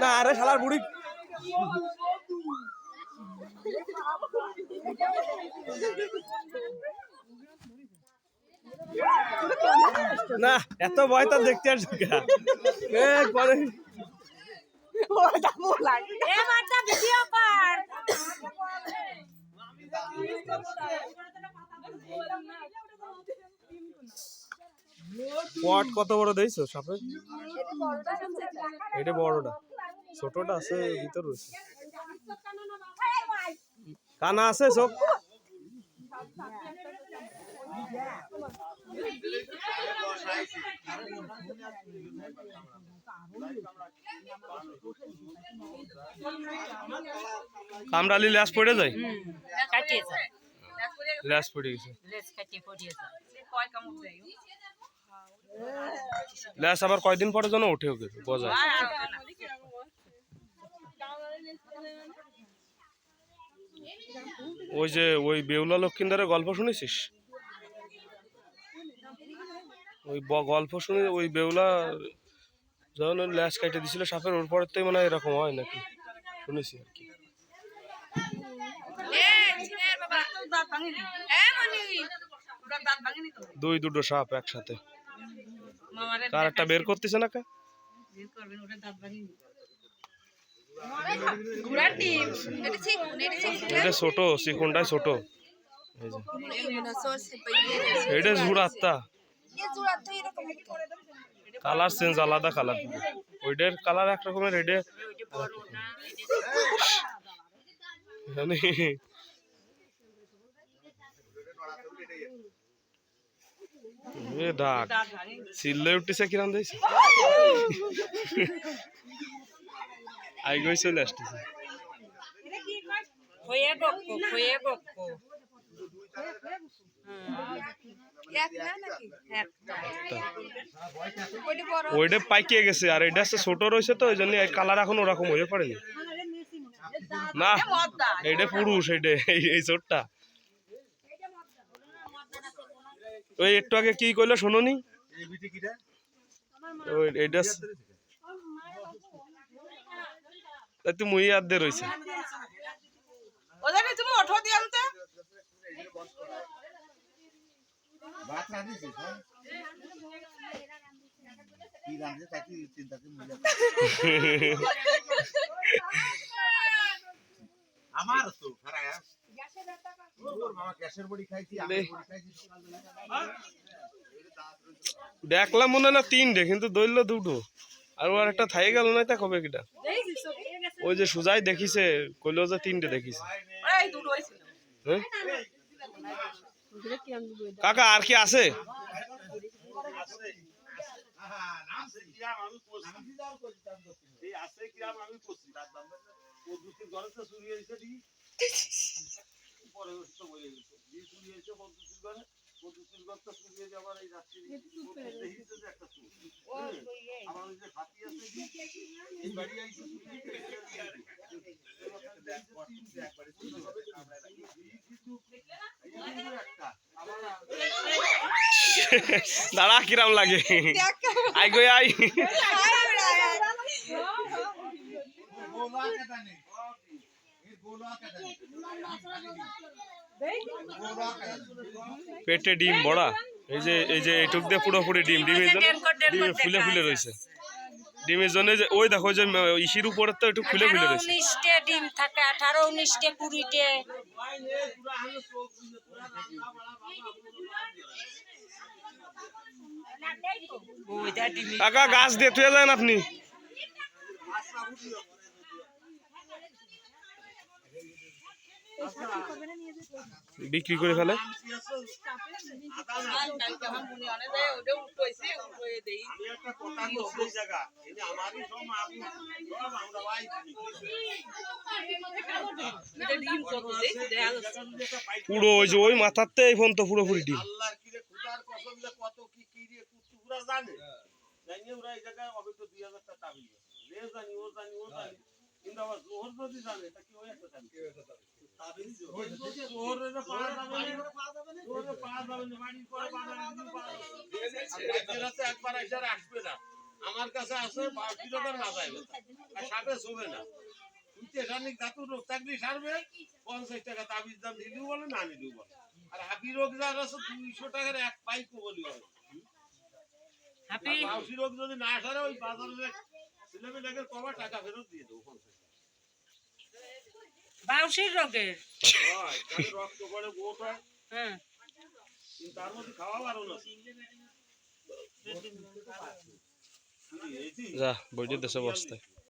না আরে শালার বুড়ি না এত ভয় তো দেখতে আসছো পরে পট কত বড় দিয়েছো সাপের? এটা বড়টা, ছোটটা আছে ভিতর রয়েছে। কানা আছে চোখ? কামড়ালি ল্যাস পড়ে যায়, ল্যাস পড়ে গেছে, ল্যাস আবার কয়দিন পরে যেন ওঠে ওকে গজায়। ওই যে ওই বেউলা লক্ষিন্দারের গল্প শুনেছিস? ওই গল্প শুনে ওই বেউলা যখন ল্যাস কাটে দিছিল সাপের, ওর পরের থেকে মানে এরকম হয় নাকি শুনেছি আর কি। দুটো সাপ একসাথে, কার একটা বের করতেছে না কা? এটা ছোট, চিকনটাই ছোট, এটা জুড়াত্তা কালার চেঞ্জ, আলাদা কালার, ওইটার কালার এক রকমের, এটা ডাক চিল্লে উঠতেছে কিরাম দিয়েছে, আই গই চলে আসতেছে। ওইটা পাইকে গেছে, আর এটা ছোট রয়েছে তো ওই জন্য কালার এখন ওরকম হয়ে পড়েনি। না এটা পুরুষ, এটা এই চোরটা। ওই একটু আগে কি কইলো শোনোনি? এটা তুই মুই আর দে রয়েছে। তুমি ওঠো দিয়ে আনতে দেখলাম মনে হলো তিনটে, কিন্তু দইল দুটো, আর ওর একটা থাই গেল না, তা কবে কিটা ওই যে সুজাই দেখিছে কইলো যে তিনটে দেখিছে। কাকা আর কি আছে? দাঁড়া কিরাম লাগে, আই গই আই পেটে ডিম বড়া, এই যে এইটুক দিয়ে পুরোপুরি ডিম, ডিমের জন্য ডিমে ফুলে ফুলে রয়েছে, ডিমের জন্য যে ওই দেখো যে ইসির উপরে তো একটু ফুলে ফুলে রয়েছে। 19টে ডিম থাকে, 18 19টে 20টে। কাকা গাছ দিয়ে তুই যান আপনি, বিক্রি করে ফেলে। পুরো ওই যে ওই মাথাতে এই ফোন তো পুরোপুরি ডিম। একবার আসবে না আমার কাছে আছে 12 টাকার মাথায় ব্যথা আর সাপে শোবে না তুই এখানে দাতু রোগ থাকলে সারবে 50 টাকা তাবিজ দাম দিলেও বলে না নিলেও বলে আর হাপি রোগ যার আছে 200 টাকার এক পাইকও বলি হবে হাপি বাউসি রোগ যদি না সারে ওই বাজারে ছেলেমেয়েদের কবার টাকা ফেরত দিয়ে দেবো 50 টাকা বাউসির রোগের হয় তাহলে রক্ত করে গোট হয় হ্যাঁ কিন্তু তার মধ্যে খাওয়া বারো না যা বইটি দেশে বসতে